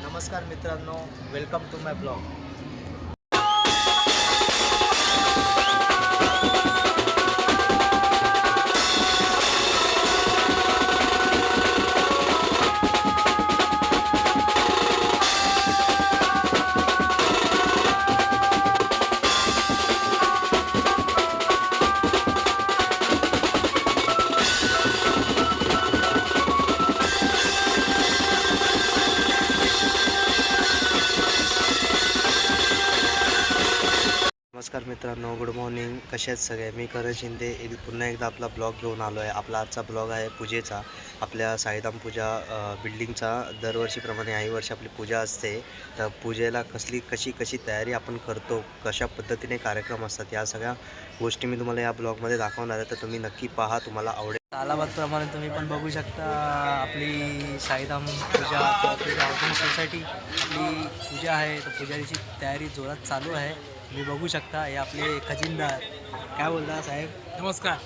नमस्कार मित्रांनो, welcome to my blog. नमस्कार मित्रांनो, गुड मॉर्निंग. कसे आहेत सगळे? मी करण शिंदे पुन्हा एकदा आपला ब्लॉग घेऊन आलो आहे. आपला आजचा ब्लॉग आहे पूजेचा. आपल्या साईधाम पूजा बिल्डिंगचा. दरवर्षीप्रमाणे याही वर्षी आपली पूजा असते. तर पूजेला कशी तयारी आपण करतो, कशा पद्धतीने कार्यक्रम असतात, या सगळ्या गोष्टी मी तुम्हाला या ब्लॉगमध्ये दाखवणार आहे. तर तुम्ही नक्की पहा, तुम्हाला आवडेल. तालाबादप्रमाणे तुम्ही पण बघू शकता आपली साईधाम पूजा किंवा हाऊसिंग सोसायटी आपली पूजा आहे. तर पूजाची तयारी जोरात चालू आहे. तुम्ही बघू शकता. हे आपले खजिनदार. काय बोलता साहेब? नमस्कार.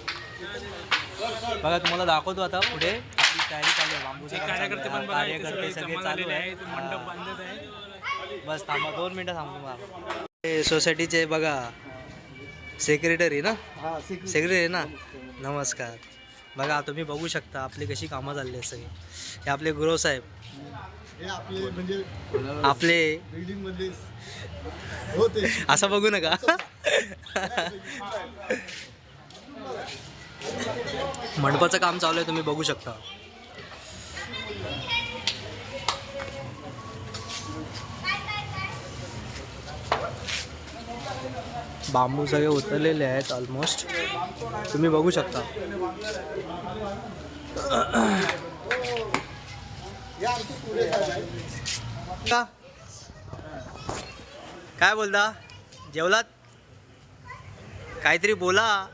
बघा, तुम्हाला दाखवतो आता पुढे आपली तयारी चालू आहे. बांबूचे कार्यकर्ते पण बघा, कार्यकर्ते सगळे चालू आहे. मंडप बांधत आहे. बस थांबा, 2 मिनटं थांबतो मला. हे सोसायटीचे बघा सेक्रेटरी ना, सेक्रेटरी ना. नमस्कार. बघा, तुम्ही बघू शकता आपली कशी कामं चालली आहेत सगळी. हे आपले गुरुसाहेब, आपले बिल्डिंगमध्ये असं बघू नका. मंडपाचं काम चालू आहे, तुम्ही बघू शकता. बांबू सगळे उतरलेले आहेत ऑलमोस्ट, तुम्ही बघू शकता. काय बोलता? जेवलात? काहीतरी बोला.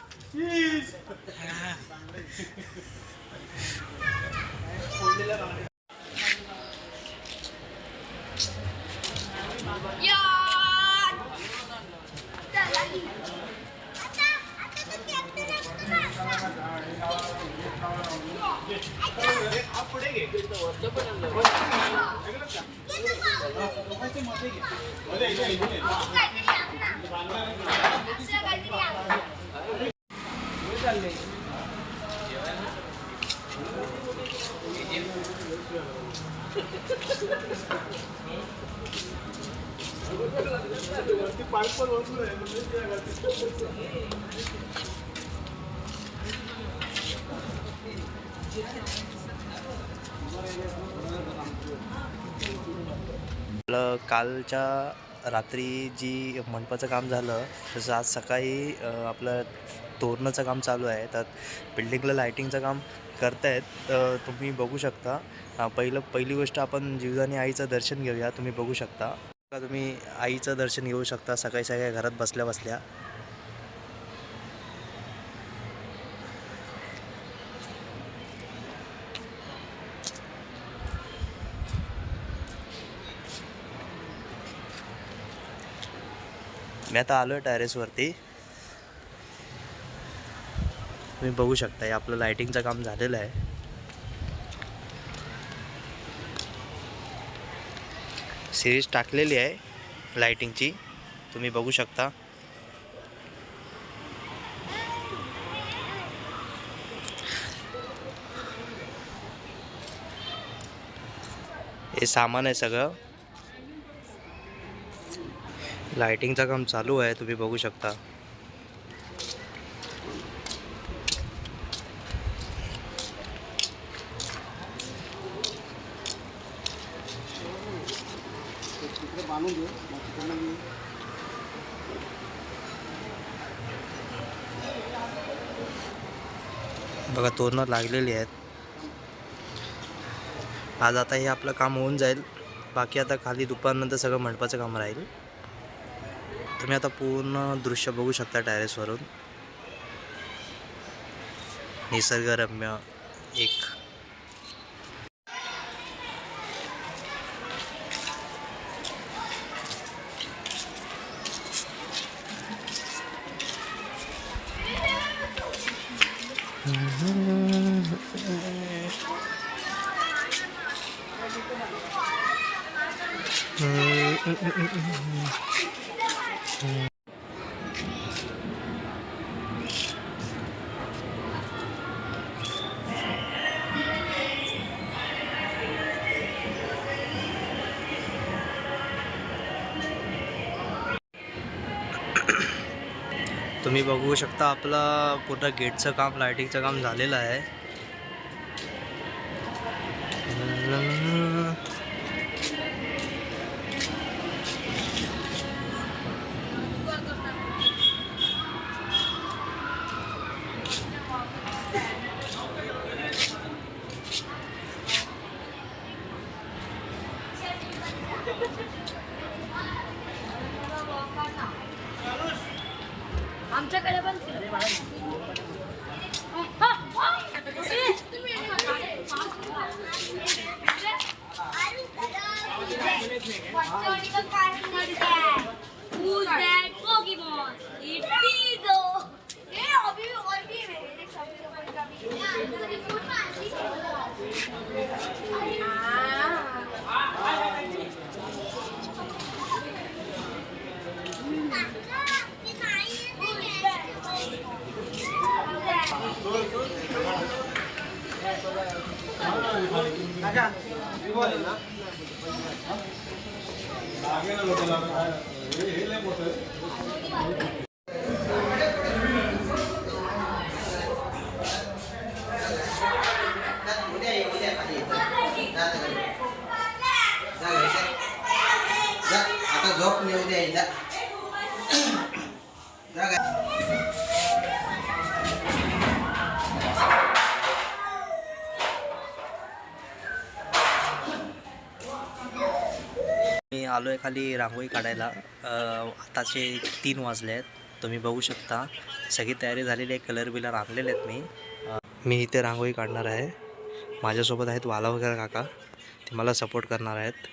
कालच्या रात्री जी मंडपाचं काम झालं, तसं आज सकाळी आपलं तोरणाचं काम चालू आहे. तर बिल्डिंगला लायटिंगचं काम करतायत. तुम्ही बघू शकता. पहिली गोष्ट आपण जीवदानी आईचं दर्शन घेऊया. तुम्ही बघू शकता. तुम्ही आईचं दर्शन घेऊ शकता सकाळी सकाळी घरात बसल्या बसल्या. मी आता आलो आहे टेरेसवरती. तुम्ही बघू शकता, हे आपलं लायटिंगचं काम झालेलं आहे. सिरीज टाकलेली आहे लायटिंगची, तुम्ही बघू शकता. हे सामान आहे सगळं. लायटिंगचं काम चालू आहे, तुम्ही बघू शकता. बघा, तोरणं लागलेली आहेत. आज आता हे आपलं काम होऊन जाईल. बाकी आता खाली दुपारनंतर सगळं मंडपाचं काम राहील. तुम्ही आता पूर्ण दृश्य बघू शकता टेरेसवरून. निसर्गरम्य एक. तुम्ही बघू शकता आपलं पूर्ण गेटचं काम, लायटिंगचं काम झालेलं आहे. आमच्याकडे पण Who's that Pokemon? It's Pizzo. अभी और भी है मेरे सभी लोगों का आता झोप नेऊ द्यायचा. मी आलो आहे खाली रांगोळी काढायला. आताचे 3 वाजले आहेत. तुम्ही बघू शकता सगळी तयारी झालेली आहे. कलर बिलर आणलेले आहेत मी. मी इथे रांगोळी काढणार आहे. माझ्यासोबत आहेत वाला वगैरे काका, ते मला सपोर्ट करणार आहेत.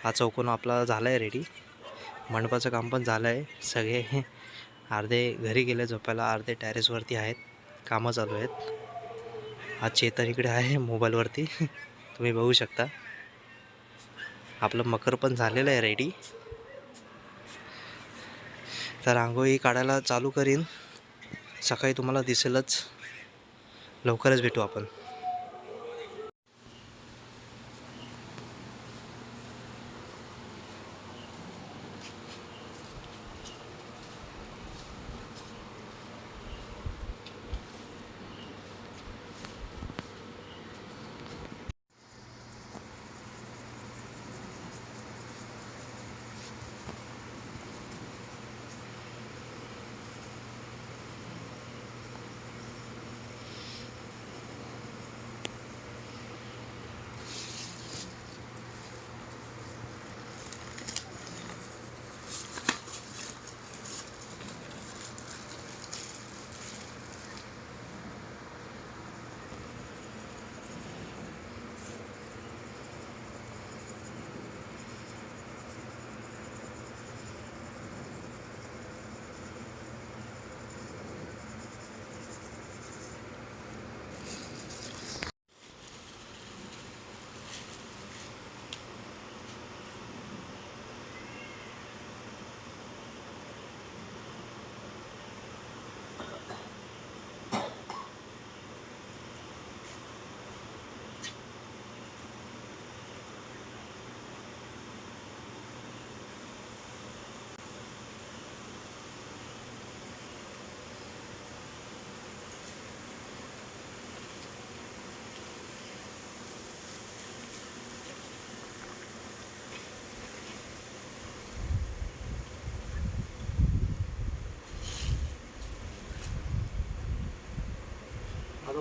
हा चौकोन आपला झाला आहे रेडी. मंडपाचं काम पण झालं आहे. सगळे अर्धे घरी गेले झोपायला, अर्धे टेरेसवरती आहेत, कामं चालू आहेत. आज चेतन इकडे आहे मोबाईलवरती. तुम्ही बघू शकता आपलं मकर पण झालेलं आहे रेडी. तर रांगोळी काढायला चालू करीन. सकाळी तुम्हाला दिसेलच. लवकरच भेटू आपण.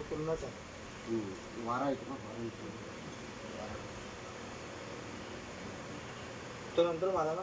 पूर्णच आहे. वारा येतो ना, तो नंतर मला ना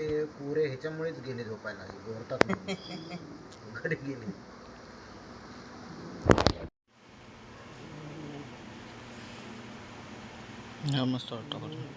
ते पुरे ह्याच्यामुळेच गेले झोपायला जोरतात घरी गेले. मस्त वाटतं बरं.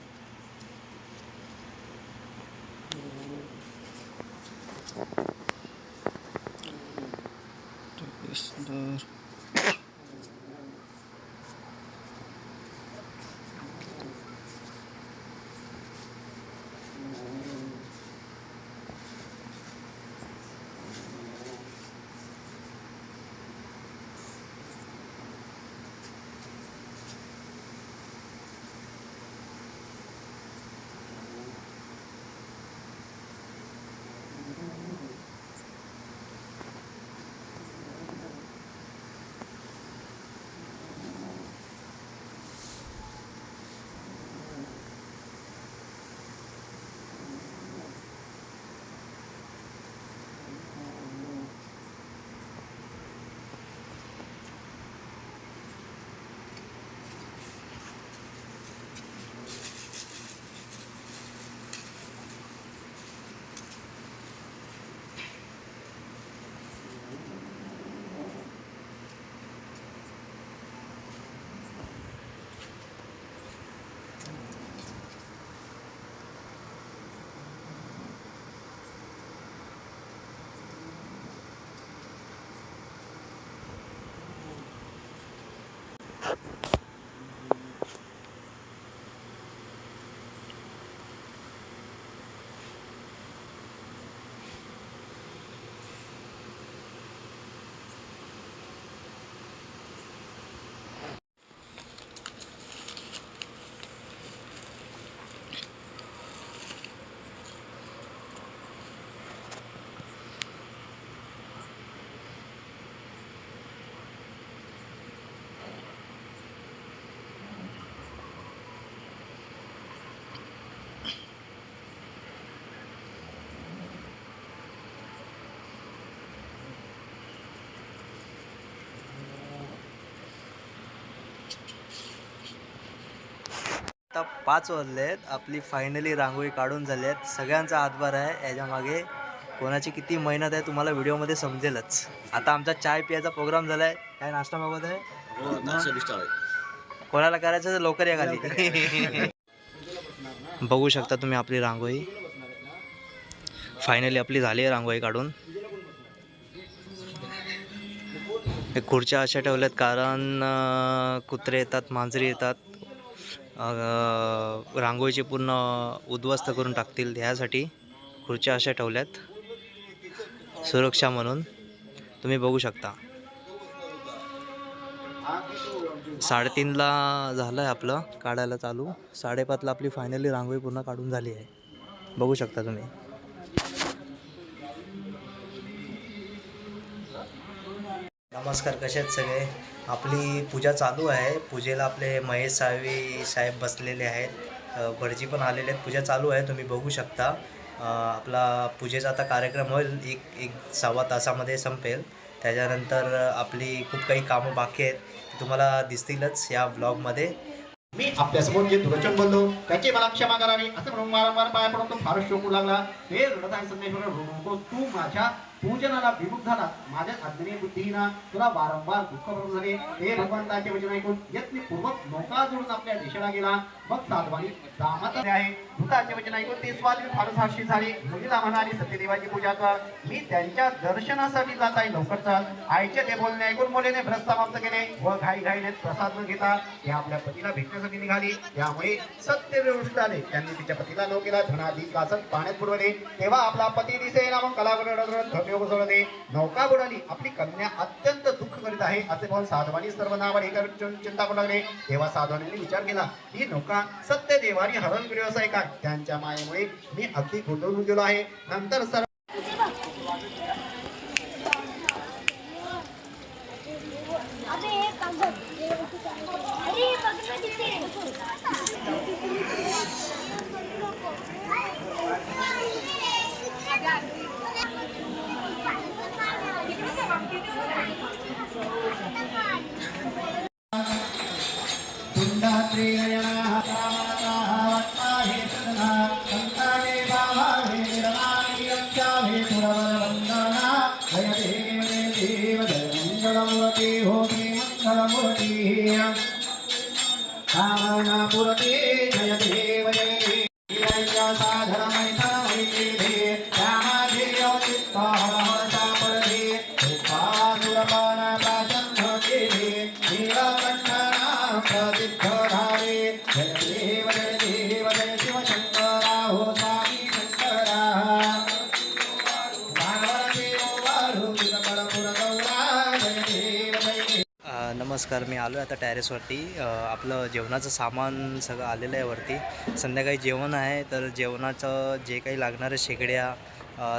आता 5 वाजलेत. आपली फायनली रांगोळी काढून झाली आहेत. सगळ्यांचा हातभार आहे याच्या मागे. कोणाची किती मेहनत आहे तुम्हाला व्हिडिओमध्ये समजेलच. आता आमचा चाय पियाचा प्रोग्राम झाला आहे. काय नाश्ता मागवत आहे? कोणाला करायचं तर लवकर या खाली. बघू शकता तुम्ही आपली रांगोळी. फायनली आपली झाली आहे रांगोळी काढून. हे खुर्च्या अशा ठेवल्यात कारण कुत्रे येतात, मांजरी येतात, रांगोळीची पूर्ण उद्ध्वस्त करून टाकतील. ह्यासाठी खुर्च्या अशा ठेवल्यात सुरक्षा म्हणून. तुम्ही बघू शकता 3:30ला झालं आहे आपलं काढायला चालू. 5:30ला आपली फायनली रांगोळी पूर्ण काढून झाली आहे. बघू शकता तुम्ही. नमस्कार, कसे आहेत सगळे? आपली पूजा चालू आहे. पूजेला आपले महेश साहेब बसलेले आहेत. भटजी पण आलेले आहेत. पूजा चालू आहे, तुम्ही बघू शकता. आपला पूजेचा आता कार्यक्रम होईल एक 1.25 तासामध्ये संपेल. त्याच्यानंतर आपली खूप काही कामं बाकी आहेत, ती तुम्हाला दिसतीलच या ब्लॉगमध्ये. मी आपल्यासमोर जे दुर्वचन बोललो त्याची मला क्षमा करावी असं म्हणून वारंवार पाया पडून तो फारच शोकू लागला. हे रडताय संदेश्वर रडू नको. तू माझ्या पूजनाला विमुख झाला. माझ्या आज्ञे बुद्धीना तुला वारंवार दुःख भरून झाले. हे भगवंताचे वचन ऐकून यत्नपूर्वक नौका जोडून आपल्या देशाला गेला. मग साधवानी दामात आहे. भूताचे वचन ऐकून ते स्वादी फारच हर्षित झाले. मुलीला म्हणाली सत्यदेवाची पूजा कर. मी त्यांच्या दर्शनासाठी जात आहे, लवकर चल. आईचे ते बोलणे ऐकून मुलीने व्रत समाप्त केले व घाईघाईने प्रसाद न घेता ते आपल्या पतीला भेटण्यासाठी निघाली. त्यामुळे सत्य व्यवस्थित आले. त्यांनी तिच्या पतीला लो केला. धनादी कासन पाण्यात बुडवले. तेव्हा आपला पती दिसेना मग कलागुण सोडले. नौका बुडाली. आपली कन्या अत्यंत दुःख करीत आहे असे पाहून साधवानी सर्व नावाने चिंता करू लागले. तेव्हा साधवानीने विचार केला, ही नौका सत्य देवानी हरण केली असं आहे का? त्यांच्या मायेमुळे मी अगदी गुंतवून गेलो आहे. नंतर सर्व कामनापूर्ते जय देव जय देव साधनमैतरमैत्रिधे श्यामाधेय चित्तहरहसापरधे कृपासुरपाणप्राचन्धकेधे नीलकण्ठना प्रसिद्धधारे जय देव जय शिवशङ्करा हो स्वामी शङ्करा नमस्कार, मी आलो आहे आता टॅरेसवरती. आपलं जेवणाचं सामान सगळं आलेलं आहे वरती. संध्याकाळी जेवण आहे, तर जेवणाचं जे काही लागणारं शेगड्या,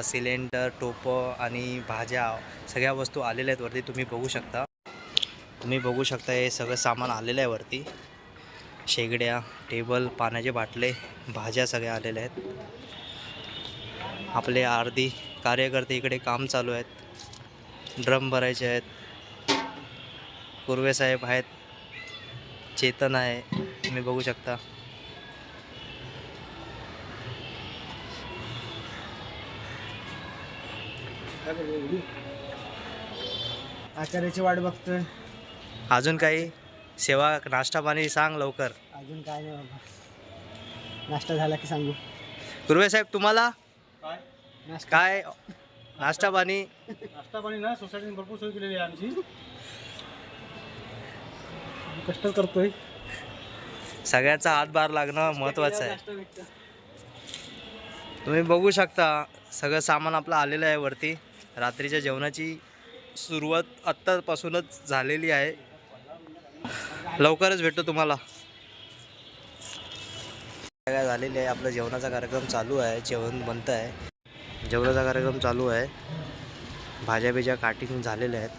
सिलेंडर, टोपं आणि भाज्या सगळ्या वस्तू आलेल्या आहेत वरती. तुम्ही बघू शकता हे सगळं सामान आलेलं आहे वरती. शेगड्या, टेबल, पाण्याचे बाटले, भाज्या सगळ्या आलेल्या आहेत. आपले अर्धी कार्यकर्ते इकडे काम चालू आहेत. ड्रम भरायचे आहेत. कुर्वे साहेब आहेत, चेतन आहे, तुम्ही बघू शकता. आचार्याची वाट बघतोय. अजून काही सेवा, नाश्ता पाणी सांग लवकर. अजून काय नाही बाबा, नाश्ता झाला की सांगू. कुर्वे साहेब तुम्हाला नाश्ता काय नाश्ता पाणी? नाश्ता पाणी ना सोसायटीने भरपूर सोय केलेली आहे आमची. कष्ट करतोय. सगळ्यांचा हातभार लागणं महत्त्वाचं आहे. तुम्ही बघू शकता सगळं सामान आपलं आलेलं आहे वरती. रात्रीच्या जेवणाची सुरुवात आत्तापासूनच झालेली आहे. लवकरच भेटतो तुम्हाला. काय झालेली आहे, आपला जेवणाचा कार्यक्रम चालू आहे. जेवण बनतं आहे, जेवणाचा कार्यक्रम चालू आहे. भाज्या बिज्या काटिंग झालेल्या आहेत.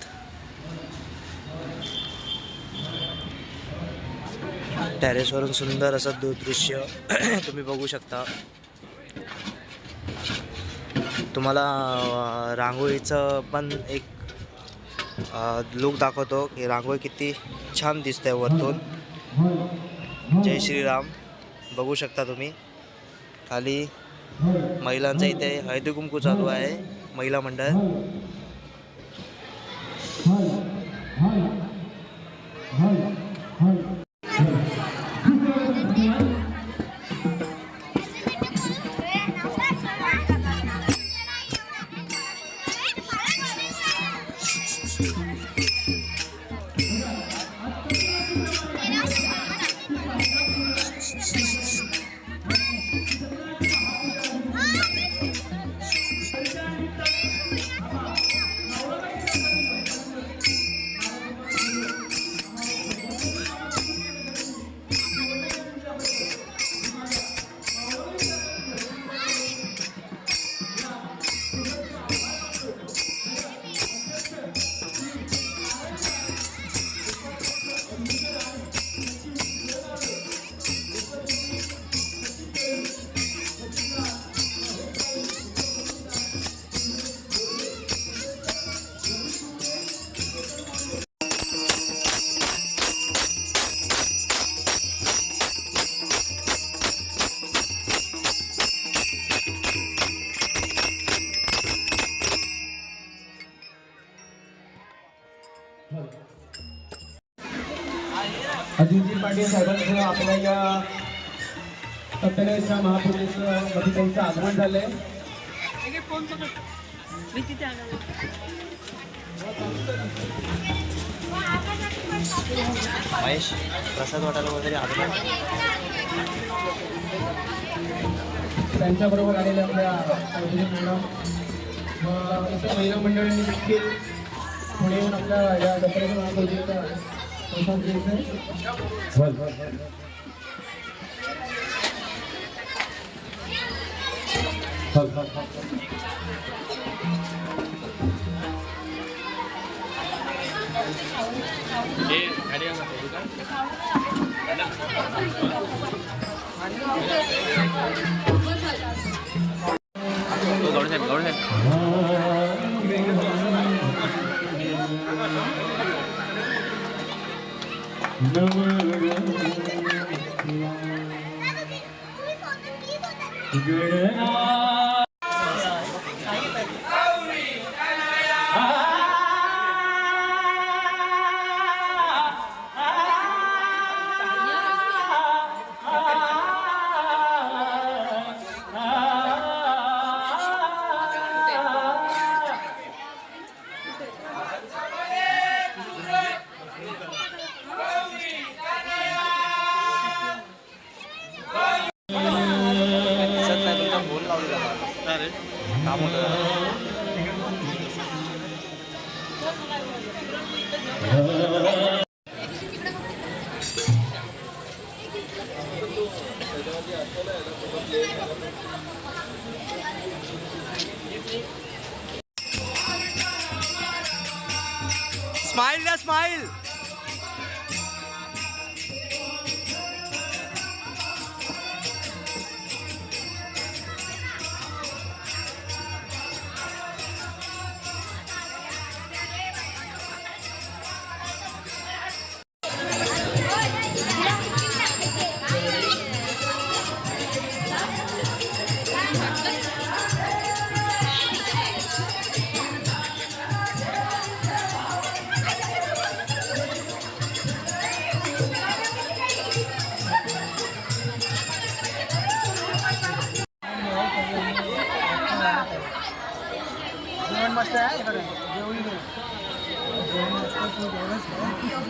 टेरेसवरून सुंदर असं दृश्य तुम्ही बघू शकता. तुम्हाला रांगोळीचं पण एक लुक दाखवतो की रांगोळी किती छान दिसते वरतून. जय श्रीराम बघू शकता तुम्ही. खाली महिलांचा इथे हळदी कुंकू चालू आहे, महिला मंडळ. अजितजी पाटील साहेबांचं आपल्या या सत्याग्रहाच्या महापुरुषामध्ये त्यांचं आगमन झालंय. महेश प्रसाद वाटायला वगैरे आगमन. त्यांच्याबरोबर आलेले आपल्या मॅडम व इतर महिला मंडळांनी देखील पुणे येऊन आपल्या या दसऱ्याच्या महापूजेचा प्रसाद घ्यायचा आहे.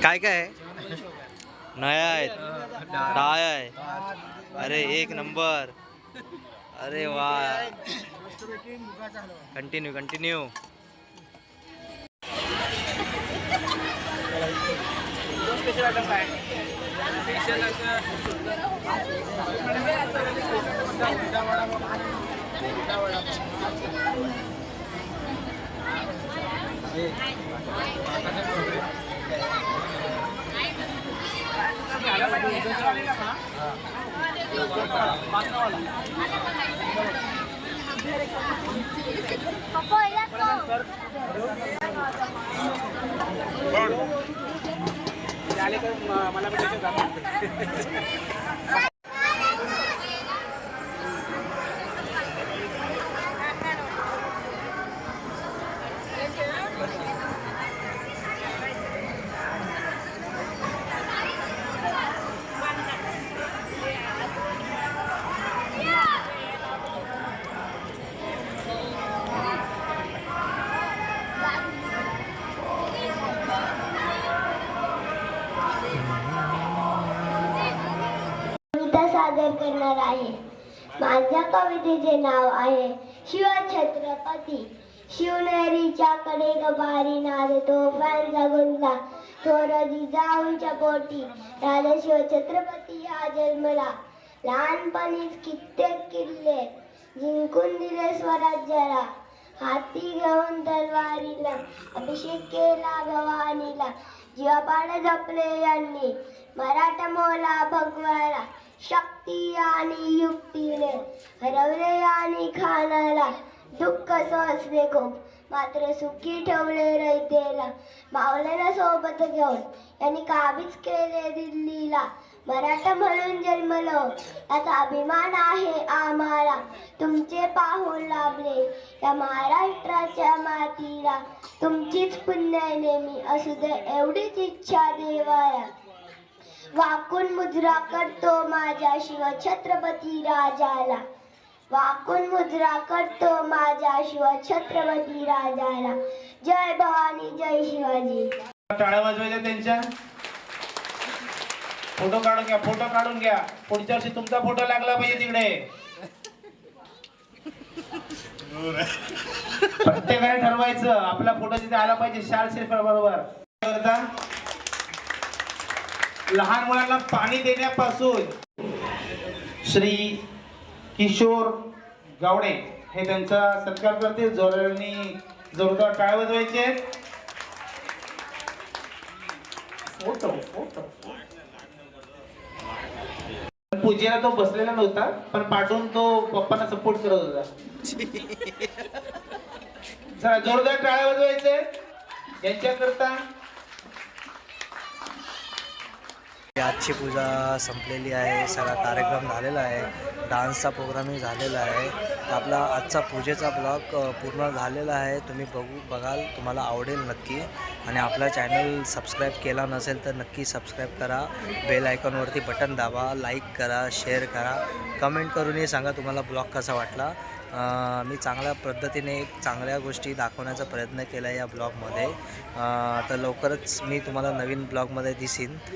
काय काय आहे? नया आहेत, डाळ आहे. अरे एक नंबर. अरे वा, कंटिन्यू कंटिन्यू. पप्पा या तो. कविता सादर करणार आहे. माझ्या कवितेचे नाव आहे शिवछत्रपती. शिवनेरीच्या कडे गबारी नाचतो फॅनचा गुंजा, थोर जिजाऊच्या पोटी राजा शिवछत्रपती हा जन्मला. लहानपणीच कित्येक किल्ले जिंकून दिले स्वराज्याला. हाती घेऊन तलवारीला अभिषेक केला भवानीला. जीवापाड जपले यांनी मराठा मोला भगवाला. शक्ती आणि युक्तीने हरवले आणि खानाला. दुःख सोसले खूप मात्र सुखी ठेवले रयतेला. मावळ्याला सोबत घेऊन यांनी काबीज केले दिल्लीला. मराठा म्हणून जन्मलो याचा अभिमान आहे आम्हाला. तुमचे पाहून लाभले या महाराष्ट्राच्या मातीला. तुमचीच पुण्य नेहमी असू दे एवढीच इच्छा देवाया. वाकून मुजरा करतो माझ्या शिवछत्रपती राजाला. वाकून मुजरा करतो माझ्या शिवछत्रपती राजाला. जय भवानी जय शिवाजी. टाळ्या वाजवायच्या त्यांच्या. फोटो काढून घ्या, फोटो काढून घ्या. पुढच्या वर्षी तुमचा फोटो लागला पाहिजे तिकडे. प्रत्येकाने ठरवायचं आपला फोटो तिथे आला पाहिजे शाळेत बरोबर. लहान मुलांना पाणी देण्यापासून श्री किशोर गावडे हे त्यांचा सत्कार करतील. जोरदार टाळ्या वाजवायचे. फोटो फोटो पूजेला तो बसलेला नव्हता पण पाठवून तो पप्पांना सपोर्ट करत होता. जरा जोरदार टाळ्या वाजवायचे यांच्याकरता. आजची पूजा संपलेली आहे. सगळा कार्यक्रम झालेला आहे. डान्सचा प्रोग्रामही झालेला आहे. तर आपला आजचा पूजेचा ब्लॉग पूर्ण झालेला आहे. तुम्ही बघाल तुम्हाला आवडेल नक्की. आणि आपला चॅनल सबस्क्राईब केला नसेल तर नक्की सबस्क्राईब करा. बेल आयकॉनवरती बटन दाबा. लाईक करा, शेअर करा, कमेंट करूनही सांगा तुम्हाला ब्लॉग कसा वाटला. मी चांगल्या पद्धतीने चांगल्या गोष्टी दाखवण्याचा प्रयत्न केला या ब्लॉगमध्ये. तर लवकरच मी तुम्हाला नवीन ब्लॉगमध्ये दिसेन.